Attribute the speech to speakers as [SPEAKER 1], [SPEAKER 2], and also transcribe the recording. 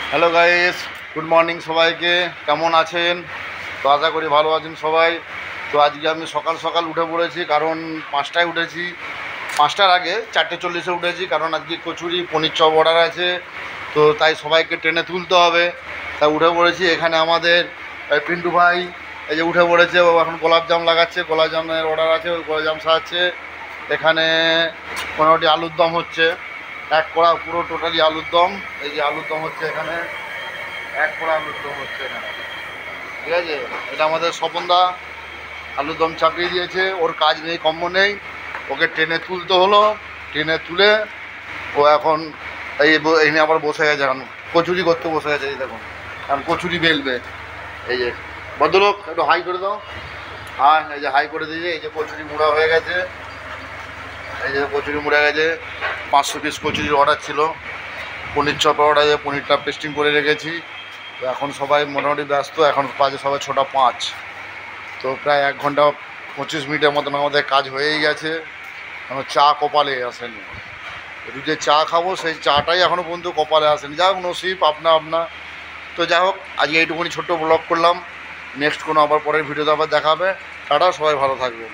[SPEAKER 1] Hello guys, good morning সবাইকে। কেমন আছেন? তো আশা করি ভালো আছেন সবাই। তো আজকে আমি সকাল সকাল উঠে পড়েছি, কারণ 5টায় উঠেছি। 5টার আগে 4:40-এ উঠেছি, কারণ আজকে কচুরি পনির চপ অর্ডার আছে। তো তাই সবাইকে ট্রেনে তুলতে হবে, তাই উঠে পড়েছি। এখানে আমাদের পিন্টু ভাই এই যে উঠে পড়েছে, ও এখন গোলাপজাম লাগাচ্ছে, গোলাপজামের অর্ডার আছে, ওই গোলাপজাম সাজাচ্ছে। এখানে মোটামুটি আলুর দম হচ্ছে, এক কড়া পুরো টোটালি আলুর দম। এই যে আলুর দম হচ্ছে এখানে, এক কড়া আলুর দম হচ্ছে এখানে, ঠিক আছে। এটা আমাদের স্বপনদা আলুর দম চাপিয়ে দিয়েছে, ওর কাজ নেই কম্ম নেই, ওকে ট্রেনে তুলতে হলো। ট্রেনে তুলে ও এখন এই নিয়ে আবার বসে গেছে, এখন কচুরি করতে বসে গেছে। এই দেখুন, এখন কচুরি বেলবে। এই যে ভদ্রলোক, একটু হাই করে দাও। হ্যাঁ, এই যে হাই করে দিয়েছে। এই যে কচুরি মুড়া হয়ে গেছে, এই যে কচুরি মুড়ে গেছে। 500 পিস কচুরির অর্ডার ছিল। পনির চপের অর্ডার আছে, পনিরটা পেস্টিং করে রেখেছি। তো এখন সবাই মোটামুটি ব্যস্ত, এখন বাজে সবাই 6টা 5। তো প্রায় 1 ঘন্টা 25 মিনিটের মতন আমাদের কাজ হয়েই গেছে। এখন চা কপালে আসেনি, একটু যে চা খাবো সেই চাটাই এখনও পর্যন্ত কপালে আসেনি। যাই হোক, নসিব আপনা আপনা। তো যাই হোক, আজকে এইটুকুনি ছোট্ট ব্লগ করলাম। নেক্সট কোনো আবার পরের ভিডিওতে আবার দেখা হবে। টাটা, সবাই ভালো থাকবেন।